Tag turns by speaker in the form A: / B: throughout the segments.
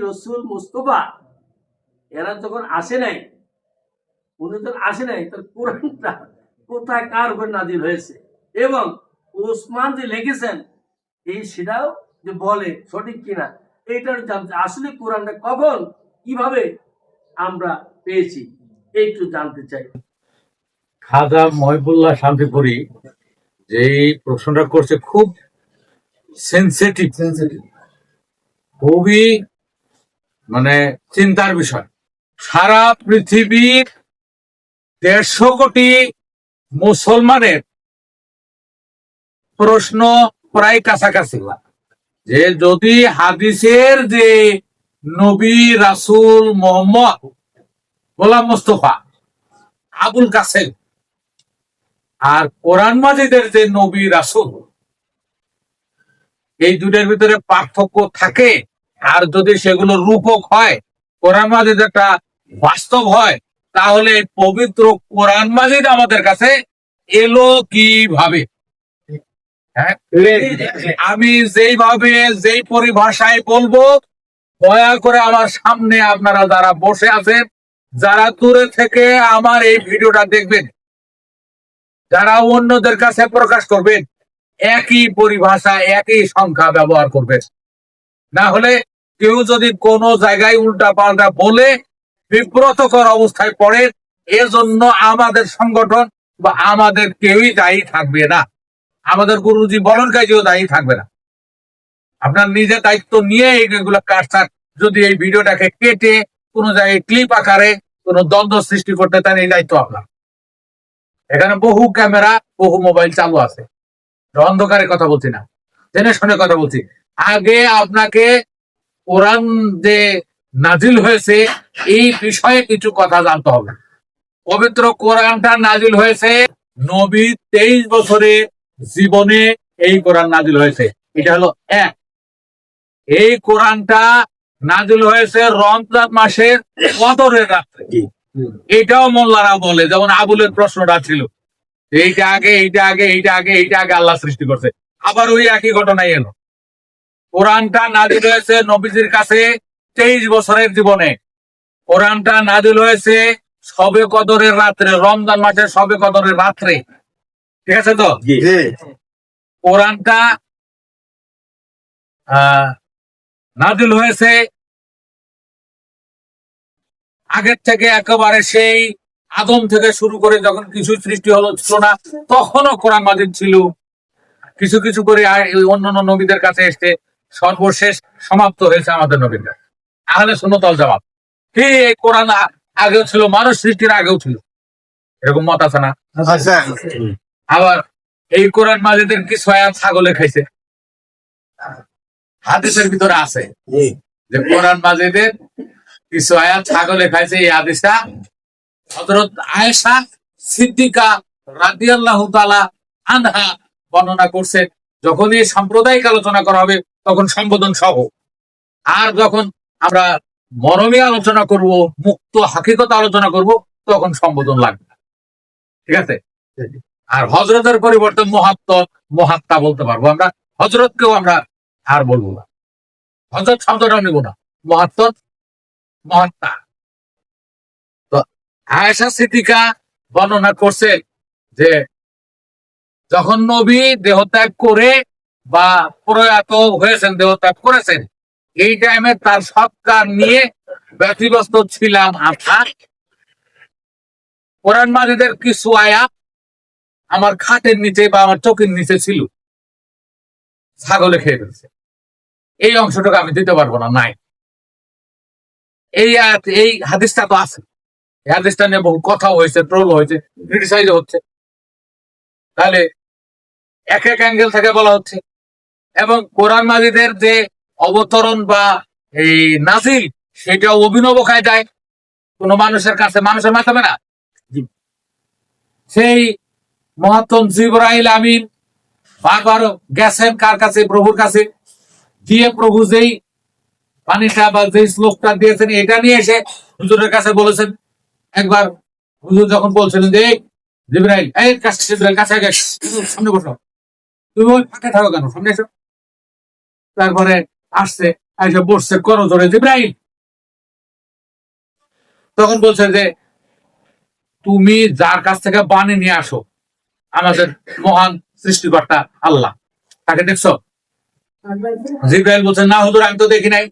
A: রসুল মুস্তফা এরা যখন আসে নাই, উনি যখন আসে নাই, তার কোরআনটা কোথায় কার উপর নাজিল হয়েছে এবং ওসমান যে লিখেছেন এই সেটাও যে বলে সঠিক কিনা এইটার জানতে, আসলে কোরআনটা কখন কিভাবে আমরা পেয়েছি একটু জানতে চাই।
B: খাজা মহিবুল্লাহ শান্তিপুরী যে প্রশ্নটা করছে খুব সেন্সিটিভ, খুবই মানে চিন্তার বিষয়। সারা পৃথিবীর 150 কোটি মুসলমানের প্রশ্ন প্রায় কাছাকাছি, যে যদি হাদিসের যে নবী রাসূল মোহাম্মদ গোলাম মুস্তফা আবুল কাসেম আর কোরআন মাজিদের যে নবী রাসূল, এই দুটার ভিতরে পার্থক্য থাকে, আর যদি সেগুলো রূপক হয়, কোরআন মাজিদ একটা বাস্তব হয়, তাহলে এই পবিত্র কোরআন মাজিদ আমাদের কাছে এলো কিভাবে? হ্যাঁ, আমি যেইভাবে যেই পরিভাষায় বলবো, দয়া করে আমার সামনে আপনারা যারা বসে আছেন, যারা দূরে থেকে আমার এই ভিডিওটা দেখবেন, যারা অন্যদের কাছে প্রকাশ করবেন, একই পরিভাষা একই সংখ্যা ব্যবহার করবেন। না হলে কেউ যদি কোনো জায়গায় উল্টা পাল্টা বলে বিব্রতকর অবস্থায় পড়ে, এজন্য আমাদের সংগঠন বা আমাদের কেউই দায়ী থাকবে না, আমাদের গুরুজি বলন কাজেও দায়ী থাকবে না। আপনার নিজের দায়িত্ব নিয়ে এইগুলো কাটছাট যদি এই ভিডিওটাকে কেটে কোনো জায়গায় ক্লিপ আকারে কোনো দ্বন্দ্ব সৃষ্টি করতে চান, এই দায়িত্ব আপনার। এখানে বহু ক্যামেরা বহু মোবাইল চালু আছে, অন্ধকারে কথা বলছি না, জেনে শুনে কথা বলছি। আগে আপনাকে কোরআন যে নাজিল হয়েছে এই বিষয়ে কিছু কথা জানতে হবে। পবিত্র কোরআনটা নাজিল হয়েছে নবী 23 বছরের জীবনে এই কোরআন নাজিল হয়েছে। এটা হলো এক। এই কোরআনটা নাজিল হয়েছে রমজান মাসের কদরের রাত্রে। এটাও মোল্লারা বলে, যেমন আবুলের প্রশ্নটা ছিল, এইটা আগে এইটা আগে এইটা আগে এইটা আগে আল্লাহ সৃষ্টি করছে, আবার ওই একই ঘটনাই এলো। কোরআনটা নাজিল হয়েছে নবীজির কাছে 23 বছরের জীবনে। কোরআনটা নাজিল হয়েছে শবে কদরের রাত্রে, রমজান মাসের শবে কদরের রাত্রে। ঠিক আছে তো? কোরআনটা নাজিল হয়েছে আগের থেকে, একেবারে সেই আদম থেকে শুরু করে যখন কিছু সৃষ্টি হলো ছিল না, তখনও কোরআন মাজিদ ছিল। কিছু কিছু করে অন্যান্য নবীদের কাছে এসে সর্বশেষ সমাপ্ত হয়েছে আমাদের নবীর কাছে। তাহলে শোনো তার জবাব কি, এই কোরআন আগেও ছিল, মানুষ সৃষ্টির আগেও ছিল, এরকম মত আছে না? আবার এই কোরআন মাজিদের কিছু আয়াত ছাগলে খাইছে, হাদিসের ভিতরে আছে যে কোরআন মাজিদের কিছু আয়াত ছাগলে খাইছে। এই হাদিসটা হযরত আয়েশা সিদ্দিকা রাদিয়াল্লাহু তাআলা আনহা বর্ণনা করছেন। যখন এই সাম্প্রদায়িক আলোচনা করা হবে তখন সম্বোধন সহ, আর যখন আমরা মরমী আলোচনা করব, মুক্ত হাকিকত আলোচনা করব, তখন সম্বোধন লাগবে। ঠিক আছে? আর হযরতের পরিবর্তে মহাত্মা বলতে পারবো আমরা, হযরতকেও আমরা আর বলবো না, হযরত শব্দটাও নিব না, মহাত্মা। তো আয়েশা সিদ্দিকা বর্ণনা করছে যে যখন নবী দেহত্যাগ করে বা প্রয়াত হয়েছেন, দেহত্যাগ করেছেন, এই টাইমে তার সৎকার নিয়ে ব্যতিব্যস্ত ছিলাম। কোরআন মাজিদের কিছু আয়াত আমার খাটের নিচে বা আমার চোখের নিচে ছিল, ছাগলে খেয়ে ফেলছে। এই অংশটুকু আমি দিতে পারবো না, নাই। এই হাদিসটা তো আছে, এই হাদিসটা নিয়ে বহু কথাও হয়েছে, ট্রোল হয়েছে, ক্রিটিসাইজ হচ্ছে। তাহলে এক এক অ্যাঙ্গেল থেকে বলা হচ্ছে। এবং কোরআন মাজিদের যে অবতরণ বা এই নাজিল, সেটাও অভিনব কায়দায়, কোন মানুষের কাছে, মানুষের মাধ্যমে না। সেই মহাত্মা জিবরাইল আমিন বারবার গেছেন কার কাছে? প্রভুর কাছে। দিয়ে প্রভু যেই পানিটা বা যেই শ্লোকটা দিয়েছেন, এটা নিয়ে এসে হুজুরের কাছে বলেছেন। একবার হুজুর যখন বলছিলেন যে জিবরাইল, এই কাছে সামনে বসো, তুমি ওই ফাঁকে থাকো কেন, সামনে এসো। তারপরে আসছে, এসে বসছে করো ধরে জিব্রাইল। তখন বলছে যে তুমি যার কাছ থেকে বাণী নিয়ে আসো, আমাদের মহান সৃষ্টিকর্তা আল্লাহ, তাকে দেখছো? জিব্রাইল বলছে না হুজুর, আমি তো দেখি নাই।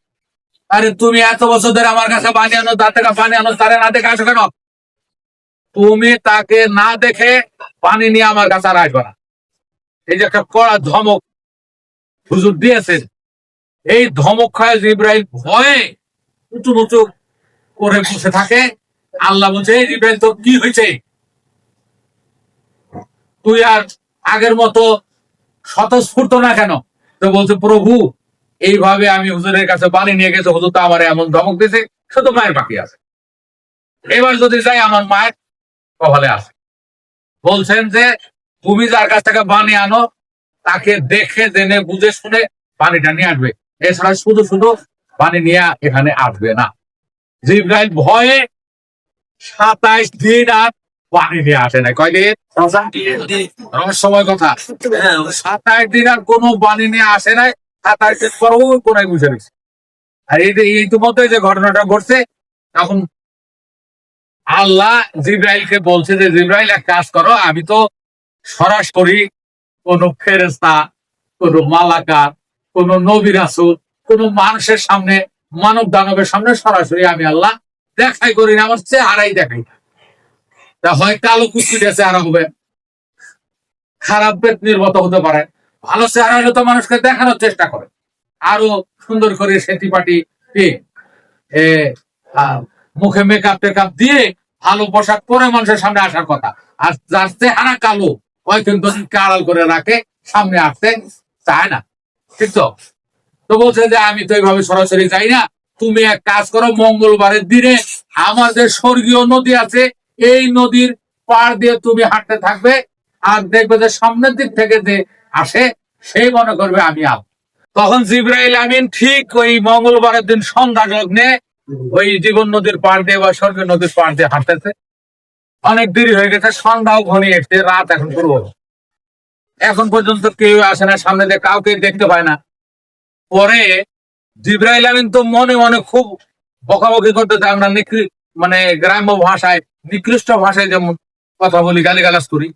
B: আরে তুমি এত বছর ধরে আমার কাছে বাণী আনো, তার থেকে বাণী আনো, তারে না দেখে আসো কেন? তুমি তাকে না দেখে পানি নিয়ে আমার কাছে আর আসবে না। এই যে একটা কড়া ধমক হুজুর দিয়েছেন, এই ধমক খায় জিব্রাইল ভয়ে উঁচু উঁচু করে বসে থাকে। আল্লাহ বলছে এই জিব্রাইল তো কি হয়েছে, তুই আর আগের মতো স্বতঃস্ফূর্ত না কেন? তো বলছে প্রভু, এইভাবে আমি হুজুরের কাছে পানি নিয়ে গেছে, হুজুর তো আমার এমন ধমক দিয়েছে, শুধু মায়ের বাকি আছে। এবার যদি যাই আমার মায়ের কপালে আছে। বলছেন যে তুমি যার কাছ থেকে পানি আনো, তাকে দেখে জেনে বুঝে শুনে পানিটা নিয়ে আসবে, এছাড়া শুধু শুধু পানি নিয়ে এখানে আসবে না। জিব্রাইল ভয়ে 27 দিন আর পানি নিয়ে আসে না। কয়দিন? রহস্যময় কথা। 27 দিন আর কোনো পানি নিয়ে আসে নাই। 27 দিন পরেও কোনায় বুঝে গেছে। আর এই যে ইতিমধ্যে যে ঘটনাটা ঘটছে, তখন আল্লাহ জিব্রাইলকে বলছে যে জিব্রাইল এক কাজ করো, আমি তো সরাসরি কোন ফেরেশতা, কোন মালাকা, কোন নবী রাসূল, কোন মানুষের সামনে, মানব দানবের সামনে সরাসরি আমি আল্লাহ দেখাই করি না, আমার চেহারাই দেখাই। তা হয় কালো কুচকুচে চেহারা হবে, খারাপ পেট নির্গত হতে পারে, ভালো চেহারা হলে তো মানুষকে দেখানোর চেষ্টা করে, আরো সুন্দর করে সেটি পাটি মুখে মেকআপ টেকআপ দিয়ে ভালো পোশাক পরে মানুষের সামনে আসার কথা। আর যার চেহারা কালো, ওই কিন্তু আড়াল করে রাখে, সামনে আসতে চায় না। ঠিক তো? তো বলছে যে আমি তো এইভাবে সরাসরি যাই না, তুমি এক কাজ করো, মঙ্গলবারের দিনে আমার যে স্বর্গীয় নদী আছে, এই নদীর পাড় দিয়ে তুমি হাঁটতে থাকবে, আর দেখবে যে সামনের দিক থেকে যে আসে সেই মনে করবে আমি আল্লাহ। তখন জিব্রাইল আমিন ঠিক ওই মঙ্গলবারের দিন সন্ধ্যা লগ্নে ওই জীবন নদীর পাড় দিয়ে বা স্বর্গীয় নদীর পাড় দিয়ে হাঁটতেছে। অনেক দেরি হয়ে গেছে, সন্ধ্যাও ঘনিয়ে এসছে, রাত এখন শুরু হলো। এখন পর্যন্ত কেউ আসে না, সামনে দিয়ে কাউকে দেখতে পায় না। পরে জিব্রাইল আমিন তো মনে মনে খুব বকাবকি করতে চায়, আমরা মানে গ্রাম্য ভাষায়, নিকৃষ্ট ভাষায় যেমন কথা বলি, গালিগালাজ করি,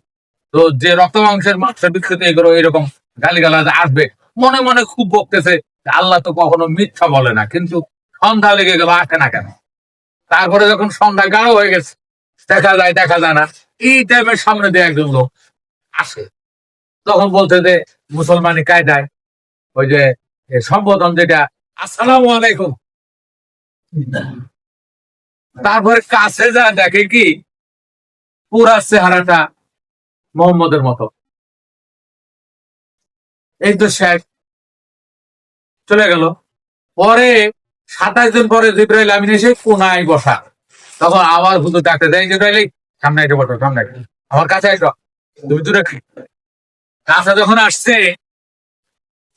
B: তো যে রক্ত মাংসের বিকৃত এগুলো এরকম গালিগালাজ আসবে, মনে মনে খুব বকতেছে। আল্লাহ তো কখনো মিথ্যা বলে না, কিন্তু সন্ধ্যা লেগে গেল, আসে না কেন? তারপরে যখন সন্ধ্যা গাঢ় হয়ে গেছে, দেখা যায় না, এই টাইমের সামনে দিয়ে একজন লোক আসে। তখন বলছে যে মুসলমানি কায়দায় ওই যে সম্বোধন যেটা, আসসালামু আলাইকুম। তারপরে কাছে যা দেখে কি, পুরা চেহারাটা মোহাম্মদের মতো। এই তো শেখ, চলে গেল। পরে 27 দিন পরে জিব্রাইল আমিন এসে কোনায় বসা। তখন আবার হুজুর ডাকতে দেয়, জিব্রাইল সামনে এসে বসো, সামনে আমার কাছে এসো, তুমি দূরে কাছে যখন আসছে,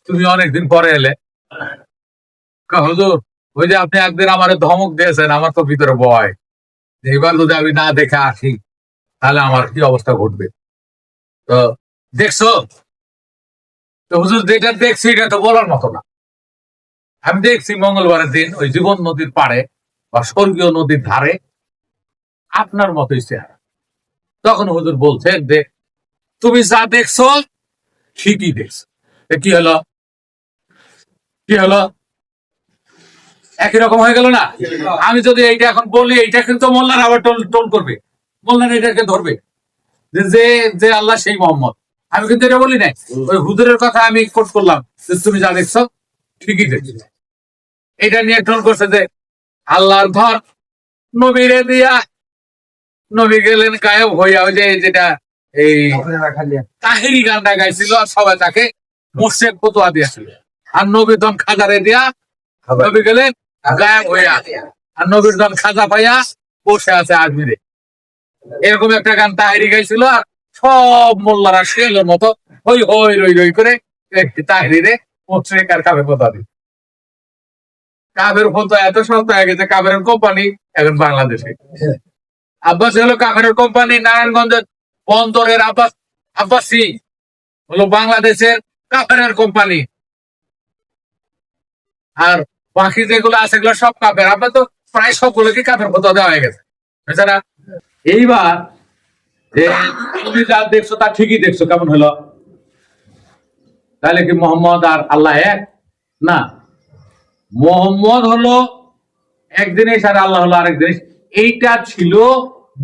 B: তুমি অনেকদিন পরে এলে। হুজুর, ওই যে আপনি একদিন আমার ধমক দিয়েছেন, আমার তো ভিতরে ভয়, এবার যদি আমি না দেখে আসি তাহলে আমার কি অবস্থা ঘটবে। তো দেখছো? তো হুজুর যেটা দেখছি এটা তো বলার মতো না। আমি দেখছি মঙ্গলবারের দিন ওই জীবন নদীর পাড়ে বা স্বর্গীয় নদীর ধারে আপনার মতোই চেহারা। তখন হুজুর বলছেন যে তুমি যা দেখছো ঠিকই দেখছো। কি হলো, কি হলো, একই রকম হয়ে গেল না? আমি যদি এইটা এখন বলি, এইটা কিন্তু মোল্লার আবার টোল করবে, মোল্লার এটাকে ধরবে যে যে আল্লাহ সেই মোহাম্মদ। আমি কিন্তু এটা বলি নাই, ওই হুজুরের কথা আমি কোট করলাম যে তুমি যা দেখছো ঠিকই দেখছো। এটা নিয়ে টোল করছে যে আল্লাহর ঘর নবীরে দিয়া, নবী গেলেন গায়েব হইয়া। ওই যে যেটা এই তাহেরি গানটা গাইছিল, সবাই তাকে মোর্শেদ ফতোয়া দিয়েছিল। আর নবী দন খাজারে দিয়া নবী গেলেন গায়েব হইয়া, আর নবীর দন খাজা পাইয়া বসে আছে আজমিরে। এরকম একটা গান তাহেরি গাইছিল। আর সব মোল্লারা শেলের মতো হই হই রই রই করে তাহেরিরে মোর্শেদ আর কাবে ফতোয়া দিল। কাবের ফতোয়া এত সস্তা হয়ে গেছে, কাবের কোম্পানি এখন বাংলাদেশে। আব্বাসি হলো কাফেরের কোম্পানি, নারায়ণগঞ্জের বন্দরের আব্বাসি হলো বাংলাদেশের কাফেরের কোম্পানি। আর বাকি যেগুলো আছে এগুলো সব কাফের। আপনার তো প্রায় সবগুলোকে কাফের ফতোয়া দেওয়া হয়ে গেছে, বেচারা। এইবার যে তুমি যা দেখছো তা ঠিকই দেখছো, কেমন হলো? তাহলে কি মোহাম্মদ আর আল্লাহ এক? না, মোহাম্মদ হলো এক জিনিস আর আল্লাহ হলো আরেক জিনিস। এইটা ছিল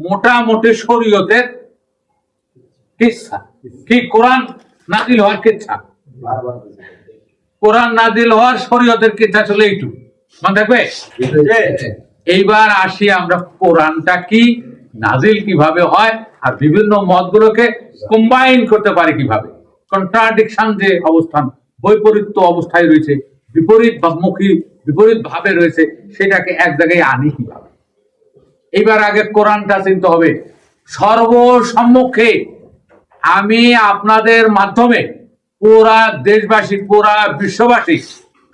B: মোটামুটি শরীয়তের কিচ্ছা। কি কোরআন নাজিল হওয়ার কিচ্ছা, কোরআন নাজিল হওয়ার শরীয়তের কিচ্ছা ছিল এইটু, মনে থাকবে? এইবার আসি আমরা কোরআনটা কি, নাজিল কিভাবে হয়, আর বিভিন্ন মতগুলোকে কম্বাইন করতে পারি কিভাবে, কন্ট্রাডিকশন যে অবস্থান, বৈপরীত্য অবস্থায় রয়েছে, বিপরীত মুখী বিপরীত ভাবে রয়েছে, সেটাকে এক জায়গায় আনি কিভাবে। এইবার আগে কোরআনটা চিনতে হবে। সর্বসম্মুখে আমি আপনাদের মাধ্যমে পুরা দেশবাসী, পুরা বিশ্ববাসী,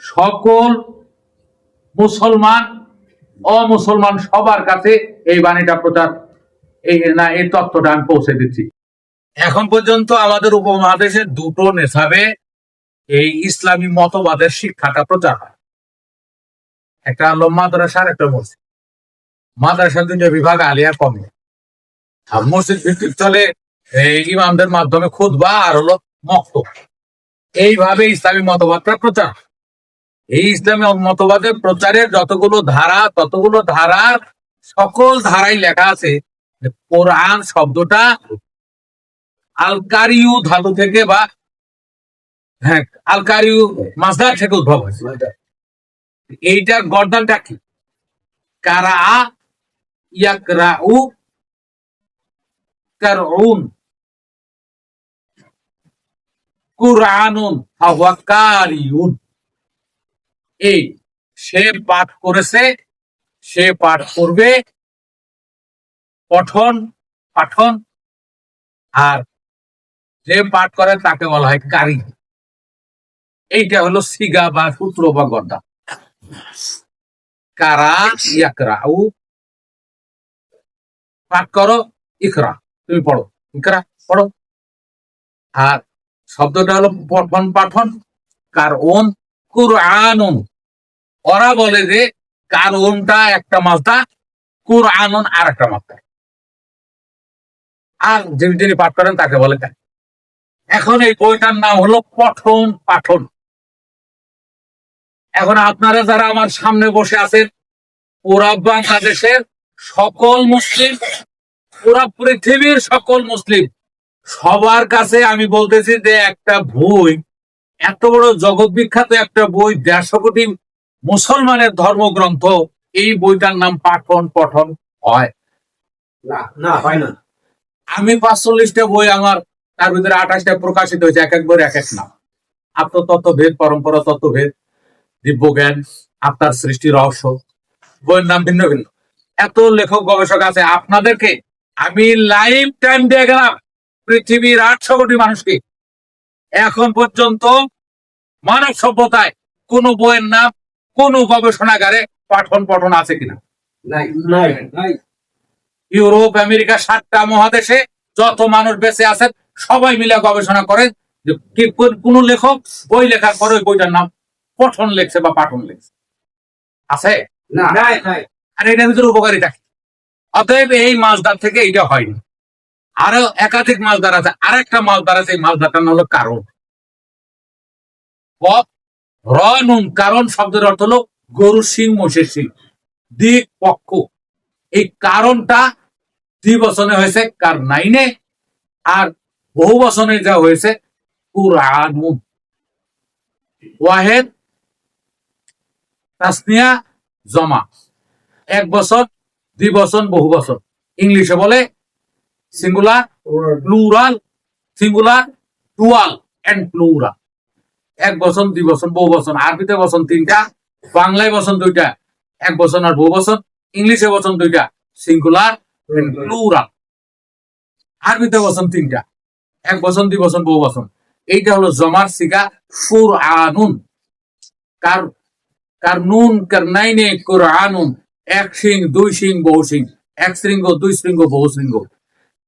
B: সকল মুসলমান অমুসলমান সবার কাছে এই বাণীটা প্রচার, এই তত্ত্বটা আমি পৌঁছে দিচ্ছি। এখন পর্যন্ত আমাদের উপমহাদেশের দুটো নেশাবে এই ইসলামী মতবাদের শিক্ষাটা প্রচার হয়। একটা হলো মাদ্রাসার, একটা মসজিদ। মাদ্রাসার দুটো বিভাগ, আলিয়া কমে। আর মসজিদ ভিত্তিক চলে ইমামদের মাধ্যমে খুতবা আর হলো মক্তব। এইভাবে ইসলামী মতবাদটা প্রচার। এই ইসলামী মতবাদের প্রচারের যতগুলো ধারা, ততগুলো ধারার সকল ধারাই লেখা আছে কোরআন শব্দটা আলকারিউ ধাতু থেকে বা আলকারিউ মাসদার থেকে উদ্ভব হয়েছে। এইটার গর্দানটা কি? কারা ইয়াকরাউ কারউন কুরআনুন ফাহুয়া কারিউন। এই সে পাঠ করেছে, সে পাঠ করবে, পঠন পাঠন, আর যে পাঠ করে তাকে বলা হয় কারি। এইটা হলো সিগা বা সূত্র বা গর্দা। কারা ইয়াকরাউ, পাঠ করো, ইকরা তুমি পড়ো, ইকরা পড়ো। আর শব্দটা হলো পঠন পাঠন, কারউন কুরআনুন। ওরা বলে যে কারউনটা একটা মাত্রা, কুরআনুন আর একটা মাত্রা, আর যিনি পাঠ করেন তাকে বলে কারি। এখন এই বইটার নাম হলো পঠন পাঠন। এখন আপনারা যারা আমার সামনে বসে আছেন, পুরা বাংলাদেশের সকল মুসলিম, পুরা পৃথিবীর সকল মুসলিম, সবার কাছে আমি বলতেছি যে একটা বই, এত বড় জগৎ বিখ্যাত একটা বই, 150 কোটি মুসলমানের ধর্মগ্রন্থ, এই বইটার নাম পাঠন পঠন হয়
C: না, হয় না।
B: আমি 45টা বই আমার, তার ভিতরে 28টা প্রকাশিত হয়েছে, এক এক বই এক এক নাম। আত্মতত্ত্বভেদ, পরম্পরা তত্ত্বভেদ, দিব্যজ্ঞান, আত্মার সৃষ্টি রহস্য, বইয়ের নাম ভিন্ন ভিন্ন। এত লেখক গবেষক আছে। আপনাদেরকে আমি লাইফ টাইম দিয়ে গেলাম পৃথিবীর 800 কোটি মানুষকে। এখন পর্যন্ত মানব সভ্যতায় কোন বইয়ের নাম, কোন গবেষণাগারে পাঠন পঠন আছে কিনা?
C: নাই, নাই, নাই।
B: ইউরোপ, আমেরিকা, 7টা মহাদেশে যত মানুষ বেঁচে আছেন সবাই মিলে গবেষণা করেন যে কোন লেখক বই লেখার পরে ওই বইটার নাম পঠন লেখছে বা পাঠন লেখছে, আছে?
C: না, নাই, নাই।
B: আর এটার ভিতরে উপকারিতা কি? অতএব এই মাছদার থেকে এইটা হয়নি। আরো একাধিক মাছদার আছে, আরেকটা মাছদার আছে, এই মাছদারটার নাম হলো কারণ। রনুন, কারণ শব্দের অর্থ হলো গরু সিং, মহিষের সিং, দিক পক্ষ। এই কারণটা দ্বিবচনে হয়েছে কার নাইনে, আর বহু বচনে যা হয়েছে কুরআনুন। ওয়াহেদ তাসনিয়া জমা, এক বছর, দ্বিবচন, বহু বচন। ইংলিশে বলে singular plural, singular dual and plural. এক বচন, দ্বিবচন, বহু বচন। আরবিতে বচন 3টা, বাংলায় বচন 2টা, এক বচন আর বহু বচন। ইংলিশে বচন 2টা, সিঙ্গুলার প্লুরাল। আরবিতে বচন 3টা, এক বচন, দ্বিবচন, বহু বচন। এইটা হলো জমার সিগা কুরআনুন। কার নুন কার নাইনে কুরআনুন, এক সিং, দুই সিং, বহু সিং, এক শৃঙ্গ, দুই শৃঙ্গ, বহু শৃঙ্গ,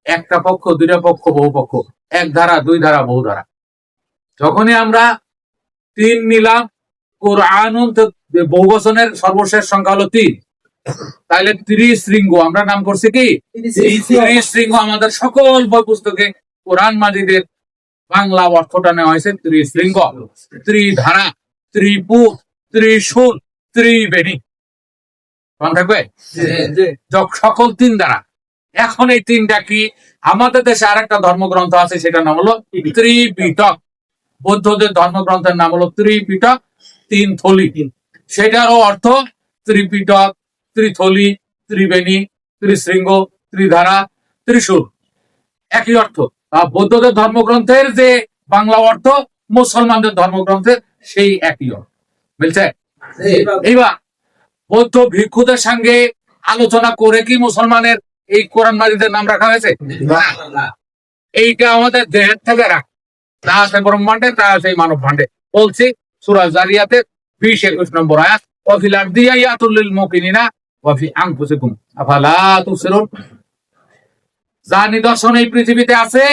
B: একটা পক্ষ, দুইটা পক্ষ, বহু পক্ষ, এক ধারা, দুই ধারা, বহু ধারা। যখনই আমরা 3 নিলাম, কুরআনুন তো যে বহুবচনের সর্বশেষ সংখ্যা হলো 3, তাহলে ত্রিশৃঙ্গ আমরা নাম করছি কি ত্রিশৃঙ্গ। আমাদের সকল বই পুস্তকে কোরআন মাজিদের বাংলা অর্থটা নেওয়া হয়েছে ত্রিশৃঙ্গ, ত্রিধারা, ত্রিপুর, ত্রিশূল, ত্রিবেণী। মনে থাকবে সকল 3 দ্বারা। এখন এই 3টা কি? আমাদের দেশে আরেকটা ধর্মগ্রন্থ আছে, সেটার নাম হলো ত্রিপিটক। বৌদ্ধদের ধর্মগ্রন্থের নাম হলো ত্রিপিটক, 3 থলি। সেটারও অর্থ ত্রিপিটক, ত্রিথলি, ত্রিবেণী, ত্রিশৃঙ্গ, ত্রিধারা, ত্রিশূল, একই অর্থ। বৌদ্ধদের ধর্মগ্রন্থের যে বাংলা অর্থ মুসলমানদের ধর্মগ্রন্থের সেই একই অর্থ মিলছে। এইবার বৌদ্ধ ভিক্ষুদের সঙ্গে আলোচনা করে কি মুসলমানের এই কোরআন মাজিদের নাম রাখা হয়েছে? এইটা আমাদের দেহের থেকে রাখ, তা আছে ব্রহ্মাণ্ডে, তা আছে মানব ভাণ্ডে। বলছি সূরা জারিয়াতে 20-21 নম্বর আয়াত, ওয়াফিল আরদি আয়াতুল লিল মুকিনিনা ওয়াফি আনফুসিকুম আফালা তুবসিরুন। যা নিদর্শন এই পৃথিবীতে আছে,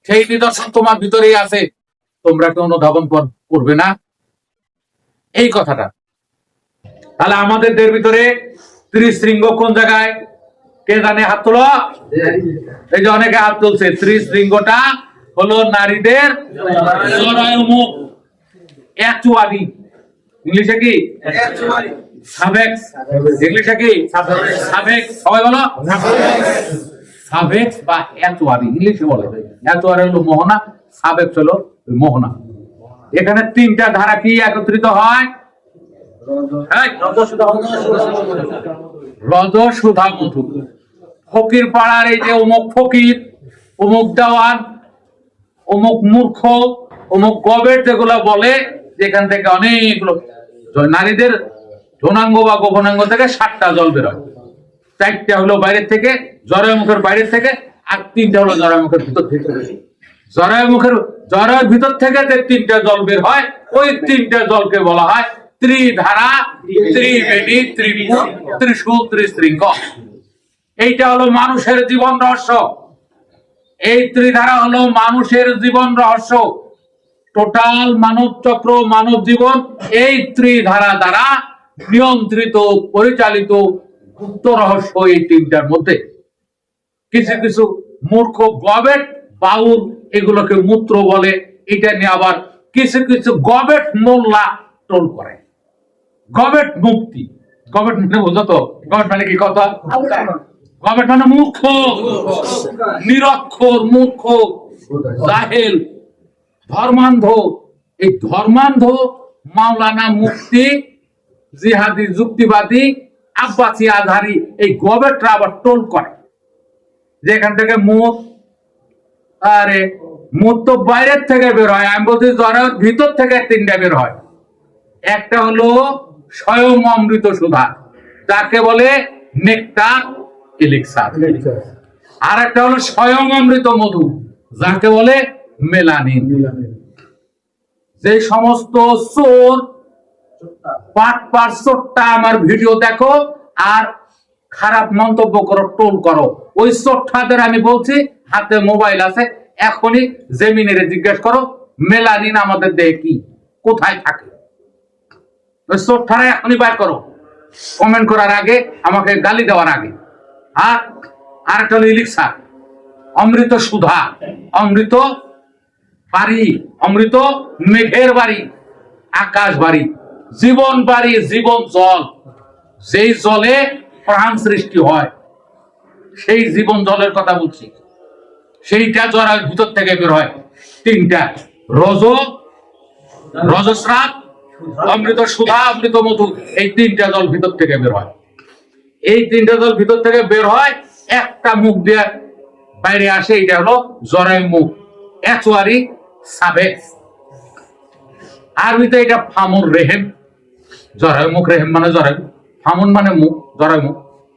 B: সেই নিদর্শন তোমার ভিতরেই আছে, তোমরা কি অনুধাবন করবে না? এই কথাটা। তাহলে আমাদের দেহের ভিতরে ত্রিশৃঙ্গ কোন জায়গায়? কে জানে? হাত তোলো। এই যে অনেকে হাত তুলছে। ত্রিশৃঙ্গটা হলো নারীদের জরায়ুমুখ, অ্যাকচুয়ালি। ইংলিশে কি? সাবেক্স। ইংলিশে কি? সাবেক্স। সবাই বলো সাবেক্স বা অ্যাকচুয়ালি। ইংলিশে বলে অ্যাকচুয়ালি হলো মোহনা, সাবেক্স হলো মোহনা। এখানে 3টা ধারা কি একত্রিত হয়? রজ, সুধা, মধু। ফকির পাড়ার এই যে অমুক ফকির, অমুক দেওয়ান, অমুক মূর্খ, অমুক গবেট যেগুলো বলে, যেখান থেকে অনেকগুলো নারীদের যৌনাঙ্গ বা গোপনাঙ্গ থেকে 7টা জল বেরোয়। 4টা হলো বাইরের থেকে, জরায়ুমুখের বাইরের থেকে, আর 3টা হলো জরায়ুমুখের ভিতর থেকে। জরায়ুর ভিতর থেকে যে 3টা জল বের হয়, ওই 3টা জলকে বলা হয় ত্রিধারা, ত্রিবেণী, ত্রিপুর, ত্রিশূল, ত্রিশৃঙ্গ। এইটা হলো মানুষের জীবন রহস্য। এই ত্রিধারা হলো মানুষের জীবন রহস্য। টোটাল মানব চক্র, মানব জীবন এই ত্রিধারা দ্বারা নিয়ন্ত্রিত, পরিচালিত। গুপ্ত রহস্য এই 3টার মধ্যে। কিছু কিছু মূর্খ গবেট বাউল এগুলোকে মূত্র বলে, এটা নিয়ে আবার কিছু কিছু গবেট মোল্লা টোল করে। গবেট মুক্তি, গবেট মানে বুঝো তো? গবেট মানে কি কথা? গবেট মানে মূর্খ, নিরক্ষর, মূর্খ, জাহেল, ধর্মান্ধ। এই ধর্মান্ধ মাওলানা মুফতি, জিহাদি, যুক্তিবাদী, আব্বাসী, আজহারি, এই গবেটরা আবার টোল করে যেখান থেকে মুখ, আরে মুখ তো বাইরের থেকে বের হয়। আমি বলছি জরায়ুর ভিতর থেকে 3টা বের হয়। একটা হলো স্বয়ং অমৃত সুধা, যাকে বলে নেকটার, এলিক্সার। আর একটা হলো স্বয়ং অমৃত মধু, যাকে বলে মেলানিন। যে সমস্ত চোর, পাটপার, চোরটা আমার ভিডিও দেখো আর খারাপ মন্তব্য করো, টোল করো, ওই চোরটাদের আমি বলছি হাতে মোবাইল আছে, এখনই জেমিনের জিজ্ঞেস করো মেলানিন আমাদের দেহে কি, কোথায় থাকে। ওই চোরটারা এখনই বাইর করো, কমেন্ট করার আগে, আমাকে গালি দেওয়ার আগে। আর একটা হলো ইলিক্সার, অমৃত সুধা, অমৃত বাড়ি, অমৃত মেঘের বাড়ি, আকাশ বাড়ি, জীবন বাড়ি, জীবন জল। যেই জলে প্রাণ সৃষ্টি হয়, সেই জীবন জলের কথা বলছি। সেইটা জরায়ুর ভিতর থেকে বের হয়। 3টা রজস্রাব, অমৃত সুধা, অমৃত মধু, এই 3টা জল ভিতর থেকে বের হয়। এই 3টা জল ভিতর থেকে বের হয়, একটা মুখ দিয়ে বাইরে আসে, এটা হলো জরায়ু মুখ, অ্যাকচুয়ালি সাবেক্স। আরবিতে এটা ফামুর রেহেম। জরায়ু মুখ, রেহেম মানে জরায়ু, ফামুন মানে মুখ, জরায়ু মুখ,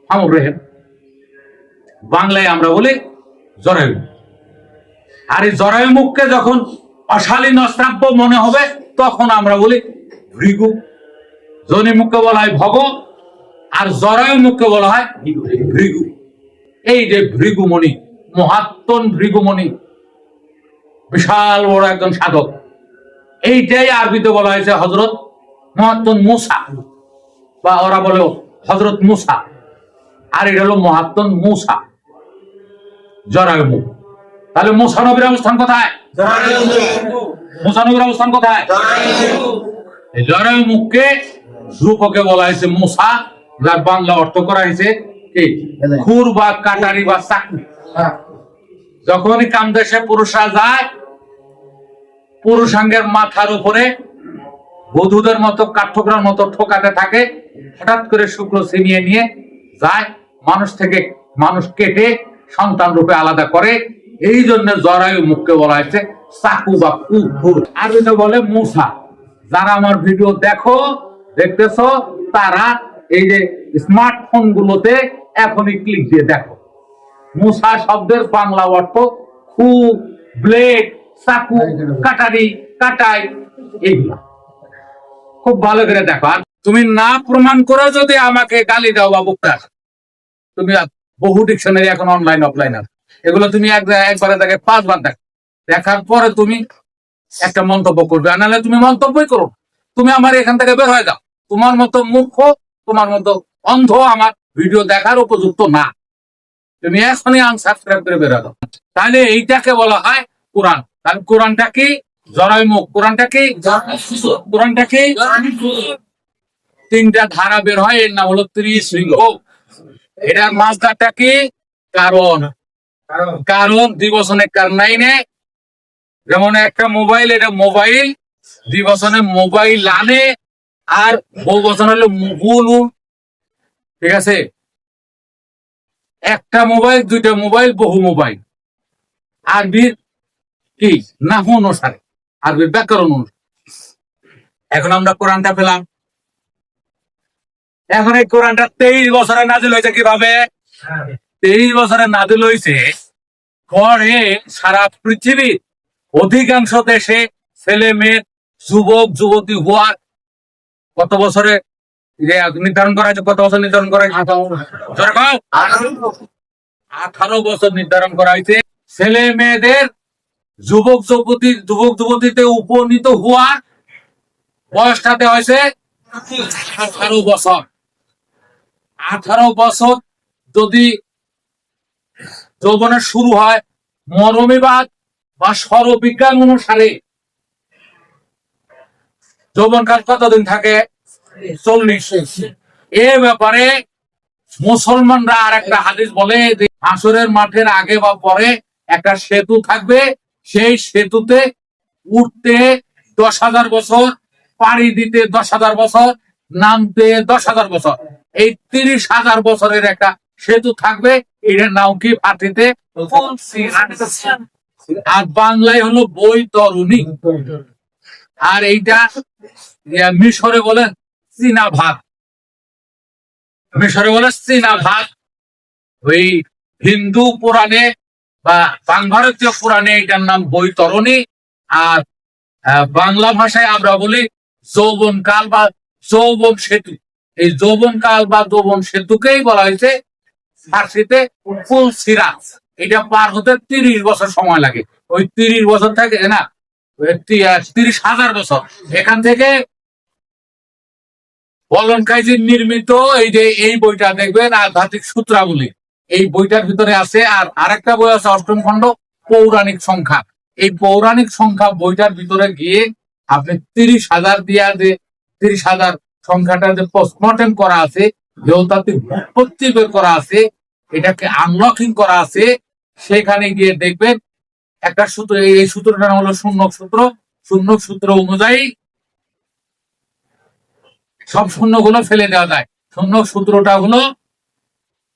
B: ফামুর রেহেম। বাংলায় আমরা বলি জরায়ু। আর এই জরায়ু মুখকে যখন অশালীন, অশ্রাব্য মনে হবে, তখন আমরা বলি ভৃগু। যোনি মুখকে বলা হয় ভগ, আর জরায়ু মুখকে বলা হয় ভৃগু। এই যে ভৃগুমণি, মহাত্মন ভৃগুমণি, বিশাল বড় একজন সাধক, এইটাই আরবিতে বলা হয়েছে হযরত মহাত্মন মুসা, বা ওরা বলে হযরত মুসা, আর এটা হলো মহাত্মন মুসা, জরায়ু মুখ। তাহলে মুসা নবীর অবস্থান কোথায়? মুসা নবীর অবস্থান কোথায়? এই জরায়ু মুখকে রূপকে বলা হয়েছে মুসা, যার বাংলা অর্থ করা হয়েছে কি? খুর বা কাটারি বা চাকু। যখনই কামদেশে পুরুষরা যায়, পুরুষাঙ্গের মাথার উপরে বধূদের মতো কাঠঠোকরার মতো ঠোকাতে থাকে, হঠাৎ করে শুক্র ছিনিয়ে নিয়ে যায়, মানুষ থেকে মানুষ কেটে সন্তান রূপে আলাদা করে। এই জন্য জরায়ু মুখকে বলা হয়েছে চাকু বা কুকুর। আর এটা বলে মুসা। যারা আমার ভিডিও দেখতেছ, তারা এই যে স্মার্টফোন গুলোতে এখনই ক্লিক দিয়ে দেখো। মুসা শব্দের বাংলা অর্থ খুব, ব্লেড, চাকু, কাটারি, কাটাই, এইগুলা খুব ভালো করে দেখো। আর তুমি না প্রমাণ করে যদি আমাকে গালি দাও বা বুকটা, তুমি বহু ডিকশনারি এখন অনলাইন অফলাইন আছে, এগুলো তুমি একবারে দেখে 5 বার দেখো, দেখার পরে তুমি একটা মন্তব্য করবে। নাহলে তুমি মন্তব্যই করো, তুমি আমার এখান থেকে বের হয়ে যাও। তোমার মতো মূর্খ, তোমার মতো অন্ধ আমার ভিডিও দেখার উপযুক্ত না। তুমি এখনই আনসাবস্ক্রাইব করে বের হয়ে যাও। তাহলে এইটাকে বলা হয় কোরআন। তাহলে কোরআনটা কি? জরায়ু মুখ। কোরআনটা কি? কোরআনটা কি? 3টা ধারা বের হয়, এর নাম হলো 30 লিঙ্গ। এটার মাঝদারটা কি? কারণ। কারণ দ্বিবচনে কারনাইনে, যেমন একটা মোবাইল, এটা মোবাইল, দ্বিবচনে মোবাইল আনে, আর বহুবচন হলো মুগুলু। ঠিক আছে? একটা মোবাইল, 2টা মোবাইল, বহু মোবাইল। আরবির কি? নাহু অনুসারে, আরবির ব্যাকরণ অনুসারে। এখন আমরা কোরআনটা পেলাম। এখন এই কোরআনটা 23 বছরে নাজিল হয়েছে। কিভাবে? 23 বছরে নাজিল হয়েছে। পরে সারা পৃথিবীর অধিকাংশ দেশে ছেলে মেয়ে, যুবক যুবতী হওয়ার কত বছরে নির্ধারণ করা হয়েছে? কত বছর নির্ধারণ করা হয়েছে? 18 বছর নির্ধারণ করা হয়েছে। ছেলে মেয়েদের যুবক যুবতীতে উপনীত হওয়ার বয়সটাতে হয়েছে 18 বছর। 18 বছর যদি যৌবনের শুরু হয় মরমীবাদ বা সৌরবিজ্ঞান অনুসারে, যৌবনকাল কতদিন থাকে? 40। এ ব্যাপারে মুসলমানরা আর একটা হাদিস বলে যে হাসরের মাঠের আগে বা পরে একটা সেতু থাকবে, সেই সেতুতে উঠতে 10,000 বছর, পাড়ি দিতে 10,000 বছর, নামতে 10,000 বছর। এই 30,000 বছরের একটা সেতু থাকবে। এটার নাম কি? ফার্সিতে আর বাংলায় হলো বৈতরণী। আর এইটা মিশরে বলে চীনা ভাত। মিশরে বলে চীনা ভাত। ওই হিন্দু পুরাণে বা ভারতীয় পুরাণে এটার নাম বৈতরণী। আর বাংলা ভাষায় আমরা বলি যৌবন কাল বা যৌবন সেতু। এই যৌবন কাল বা যৌবন সেতুকেই বলা হয়েছে ফার্সিতে ফুল সিরাজ। এটা পার হতে 30 বছর সময় লাগে। ওই 30 বছর থেকে না, 30,000 বছর। এখান থেকে অলঙ্কাইজির নির্মিত এই বইটা দেখবেন, আধ্যাত্মিক সূত্রাবলী, এই বইটার ভিতরে আছে। আর আরেকটা বই আছে 8ম খণ্ড, পৌরাণিক সংখ্যা। এই পৌরাণিক সংখ্যা বইটার ভিতরে গিয়ে আপনি 30,000 দিয়া যে 30,000 সংখ্যাটা যে পোস্টমর্টেম করা আছে, দেহতাত্ত্বিক উৎপত্তি বের করা আছে, এটাকে আনলকিং করা আছে, সেখানে গিয়ে দেখবেন একটা সূত্র। এই সূত্রটার নাম হলো শূন্যক সূত্র। শূন্যক সূত্র অনুযায়ী সব শূন্যগুলো ফেলে দেওয়া যায়। শূন্যক সূত্রটা হলো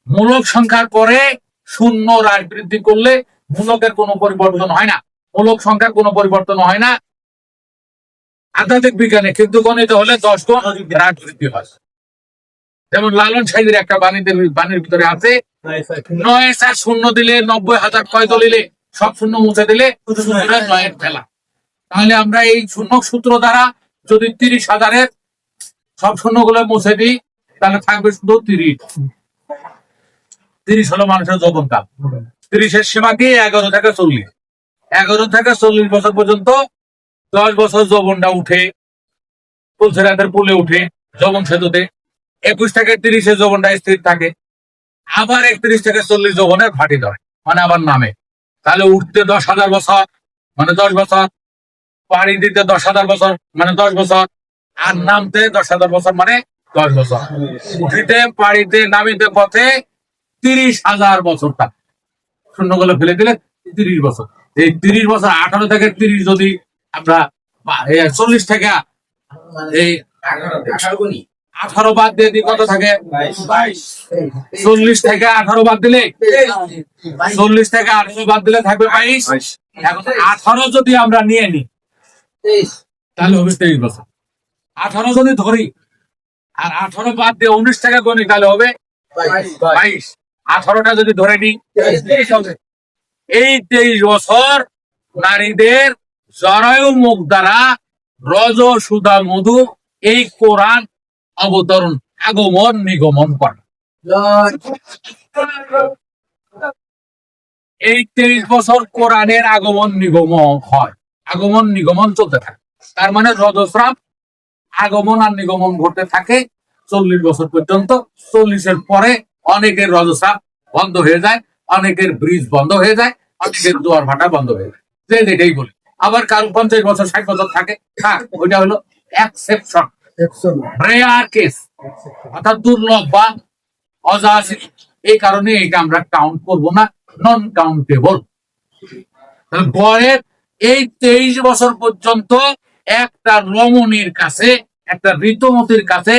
B: মূলক সংখ্যার পরে শূন্য হ্রাস বৃদ্ধি করলে মূলকের কোনো পরিবর্তন হয় না, মূলক সংখ্যার কোনো পরিবর্তন হয় না আধ্যাত্মিক বিজ্ঞানে। কিন্তু গণিতে হলে 10 গুণ হ্রাস বৃদ্ধি হয়। যেমন লালন সাহিত্যের একটা বাণীর ভিতরে আছে, 9 শূন্য দিলে 90,000 কয় দলিলে সব শূন্য মুছে দিলে 9 ফেলা। তাহলে আমরা এই শূন্যক সূত্র দ্বারা যদি 30,000 সব শূন্যগুলো মুছে দিই, তাহলে থাকবে শুধু 30। 30 হলো মানুষের যৌবনকাল। 30-এর সীমা কি? 11 থেকে 40। 11 থেকে 40 বছর পর্যন্ত 10 বছর যৌবনটা উঠে, ফুলছেরাদের পুলে উঠে যৌবন সেতুতে 21 থেকে 30 যৌবনটা স্থির থাকে, আবার 31 থেকে 40 যৌবনের ভাটি ধরে, মানে আবার নামে। তাহলে উঠতে 10,000 বছর মানে 10 বছর, পাড়ি দিতে 10,000 বছর মানে 10 বছর, আর নামতে 10,000 বছর মানে 10 বছর। উঠিতে পাড়িতে নামিতে পথে 30,000 বছর থাকে। শূন্য গুলো ফেলে দিলে 30 বছর। এই 30 বছর 18 থেকে 30 যদি আমরা 40 থেকে এই 18 বাদ দিয়ে দিই কত থাকে? 40 থেকে 18 বাদ দিলে 40 থেকে 18 বাদ দিলে থাকবে 22। এখন 18 যদি আমরা নিয়ে নিই তাহলে হবে 23 বছর। 18 যদি ধরি আর 18 বাদ দিয়ে 19 টাকা গণি তাহলে হবে 22। 18টা যদি ধরে নিই 23 হবে। এই 23 বছর নারীদের জরায়ু মুখ দ্বারা রজ সুধা মধু এই কোরআন অবতরণ আগমন নিগমন করে। এই 23 বছর কোরআনের আগমন নিগমন হয়, আগমন নিগমন চলতে থাকে। তার মানে রজস্রাব আগমন আর নিগমন ঘটতে থাকে 40 বছর পর্যন্ত। 40-এর পরে অনেকের রজস্রাব বন্ধ হয়ে যায়, অনেকের ব্রিজ বন্ধ হয়ে যায়, অনেকের দুয়ার ভাটা বন্ধ হয়ে যায়, যে যেটাই বলি। আবার কারো 50 বছর 60 বছর থাকে, ওইটা হলো এক্সেপশন, রেয়ার কেস, অর্থাৎ দুর্লভ বা অযাচিত। এই কারণে এটা আমরা কাউন্ট করবো না, নন কাউন্টেবল। বরের এই 23 বছর পর্যন্ত একটা রমণীর কাছে, একটা ঋতুমতির কাছে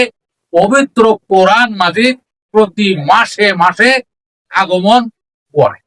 B: পবিত্র কোরআন মাজিদ প্রতি মাসে মাসে আগমন করে।